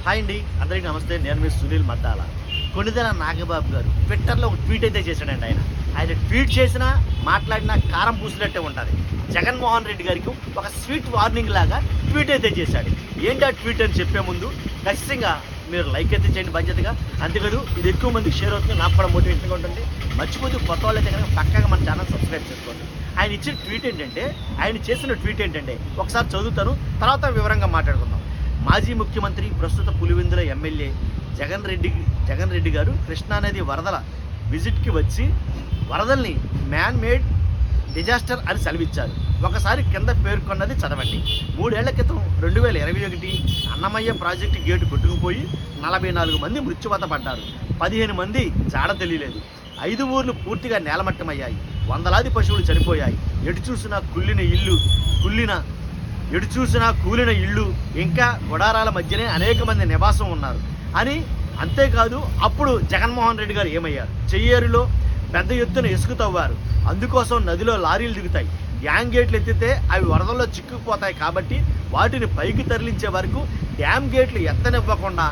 Hi అండి, అందరికీ నమస్తే. నేను మీ సునీల్ మద్దాల. కొణిదెల నాగబాబు గారు ట్విట్టర్లో ఒక ట్వీట్ అయితే చేశాడండి. ఆయన ట్వీట్ చేసినా మాట్లాడినా కారం పూసినట్టే ఉంటుంది. జగన్మోహన్ రెడ్డి గారికి ఒక స్వీట్ వార్నింగ్ లాగా ట్వీట్ అయితే చేశాడు. ఏంటి ఆ ట్వీట్ అని చెప్పే ముందు ఖచ్చితంగా మీరు లైక్ అయితే చేయండి బాధ్యతగా. అంతేకాదు ఇది ఎక్కువ మందికి షేర్ అవుతుంది, నాకు కూడా మోటివేషన్గా ఉంటుంది. మర్చిపోతే కొత్త వాళ్ళైతే కనుక పక్కగా మన ఛానల్ సబ్స్క్రైబ్ చేసుకోండి. ఆయన ఇచ్చిన ట్వీట్ ఏంటంటే, ఆయన చేసిన ట్వీట్ ఏంటంటే ఒకసారి చదువుతాను, తర్వాత వివరంగా మాట్లాడుకుందాం. మాజీ ముఖ్యమంత్రి ప్రస్తుత పులివెందుల ఎమ్మెల్యే జగన్ రెడ్డి గారు కృష్ణానది వరదల విజిట్కి వచ్చి వరదల్ని మ్యాన్ మేడ్ డిజాస్టర్ అని సెలవిచ్చారు. ఒకసారి కింద పేర్కొన్నది చదవండి. 3 ఏళ్ల క్రితం 2021 అన్నమయ్య ప్రాజెక్టు గేటు కొట్టుకుపోయి 44 మంది మృత్యువాత పడ్డారు. 15 మంది జాడ తెలియలేదు. 5 ఊర్లు పూర్తిగా నేలమట్టమయ్యాయి. వందలాది పశువులు చనిపోయాయి. ఎటు చూసినా కూలిన ఇళ్ళు, ఇంకా గుడారాల మధ్యనే అనేక మంది నివాసం ఉన్నారు అని. అంతేకాదు అప్పుడు జగన్మోహన్ రెడ్డి గారు ఏమయ్యారు? చెయ్యేరులో పెద్ద ఎత్తున ఇసుక తవ్వారు. అందుకోసం నదిలో లారీలు దిగుతాయి. డ్యామ్ గేట్లు ఎత్తితే అవి వరదల్లో చిక్కుకుపోతాయి కాబట్టి వాటిని పైకి తరలించే వరకు డ్యామ్ గేట్లు ఎత్తనివ్వకుండా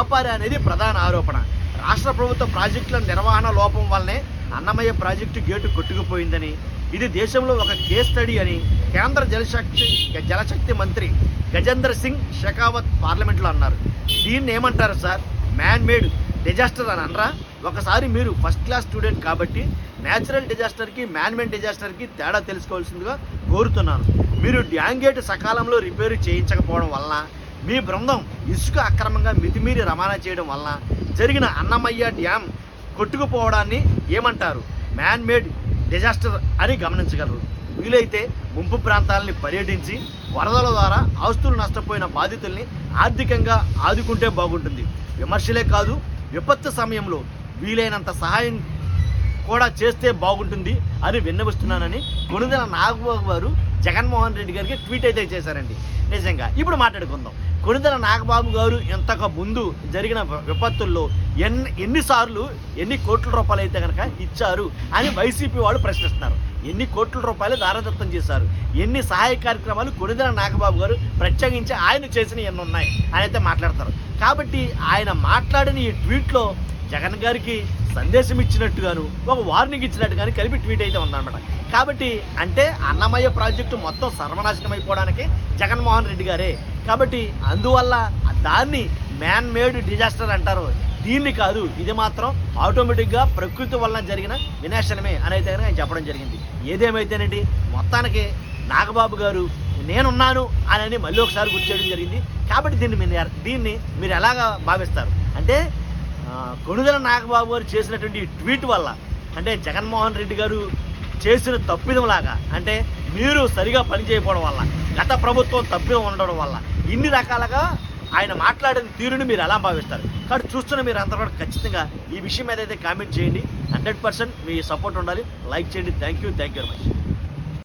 ఆపారు అనేది ప్రధాన ఆరోపణ. రాష్ట్ర ప్రభుత్వ ప్రాజెక్టుల నిర్వహణ లోపం వల్లనే అన్నమయ్య ప్రాజెక్టు గేటు కొట్టుకుపోయిందని, ఇది దేశంలో ఒక కేస్ స్టడీ అని కేంద్ర జలశక్తి మంత్రి గజేంద్ర సింగ్ షెకావత్ పార్లమెంట్లో అన్నారు. దీన్ని ఏమంటారు సార్? మ్యాన్ మేడ్ డిజాస్టర్ అని అనరా? ఒకసారి మీరు ఫస్ట్ క్లాస్ స్టూడెంట్ కాబట్టి న్యాచురల్ డిజాస్టర్కి మ్యాన్ మేడ్ డిజాస్టర్కి తేడా తెలుసుకోవాల్సిందిగా కోరుతున్నాను. మీరు డ్యామ్ గేట్ సకాలంలో రిపేరు చేయించకపోవడం వలన, మీ బృందం ఇసుక అక్రమంగా మితిమీరి రవాణా చేయడం వలన జరిగిన అన్నమయ్య డ్యామ్ కొట్టుకుపోవడాన్ని ఏమంటారు? మ్యాన్ మేడ్ డిజాస్టర్ అని గమనించగలరు. వీలైతే ముంపు ప్రాంతాలని పర్యటించి వరదల ద్వారా ఆస్తులు నష్టపోయిన బాధితుల్ని ఆర్థికంగా ఆదుకుంటే బాగుంటుంది. విమర్శలే కాదు, విపత్తు సమయంలో వీలైనంత సహాయం కూడా చేస్తే బాగుంటుంది అని విన్నవిస్తున్నానని కొణిదెల నాగబాబు గారు జగన్మోహన్ రెడ్డి గారికి ట్వీట్ అయితే చేశారండి. నిజంగా ఇప్పుడు మాట్లాడుకుందాం. కొణిదెల నాగబాబు గారు ఇంతకు ముందు జరిగిన విపత్తుల్లో ఎన్ని కోట్ల రూపాయలు అయితే కనుక ఇచ్చారు అని వైసీపీ వాళ్ళు ప్రశ్నిస్తున్నారు. ఎన్ని కోట్ల రూపాయలు దారదత్తం చేశారు, ఎన్ని సహాయ కార్యక్రమాలు కొణిదెల నాగబాబు గారు ప్రత్యేకించి ఆయన చేసిన ఎన్ని ఉన్నాయి అని అయితే మాట్లాడతారు. కాబట్టి ఆయన మాట్లాడిన ఈ ట్వీట్లో జగన్ గారికి సందేశం ఇచ్చినట్టుగాను, ఒక వార్నింగ్ ఇచ్చినట్టుగాను కలిపి ట్వీట్ అయితే ఉందన్నమాట. కాబట్టి అంటే అన్నమయ్య ప్రాజెక్టు మొత్తం సర్వనాశనం అయిపోవడానికి జగన్మోహన్ రెడ్డి గారే. కాబట్టి అందువల్ల దాన్ని మ్యాన్ మేడ్ డిజాస్టర్ అంటారు. దీన్ని కాదు, ఇది మాత్రం ఆటోమేటిక్గా ప్రకృతి వలన జరిగిన వినాశనమే అని అయితే ఆయన చెప్పడం జరిగింది. ఏదేమైతేనండి, మొత్తానికి నాగబాబు గారు నేనున్నాను అని మళ్ళీ ఒకసారి గుర్తు చేయడం జరిగింది. కాబట్టి దీన్ని మీరు ఎలాగా భావిస్తారు అంటే, కొణిదెల నాగబాబు గారు చేసినటువంటి ట్వీట్ వల్ల అంటే జగన్మోహన్ రెడ్డి గారు చేసిన తప్పిదంలాగా, అంటే మీరు సరిగా పనిచేయకపోవడం వల్ల, గత ప్రభుత్వం తప్పిదం ఉండడం వల్ల ఇన్ని రకాలుగా ఆయన మాట్లాడిన తీరుని మీరు ఎలా భావిస్తారు? కాబట్టి చూస్తున్న మీరు అంతా కూడా ఖచ్చితంగా ఈ విషయం మీద అయితే కామెంట్ చేయండి. 100% మీ సపోర్ట్ ఉండాలి. లైక్ చేయండి. Thank you very much.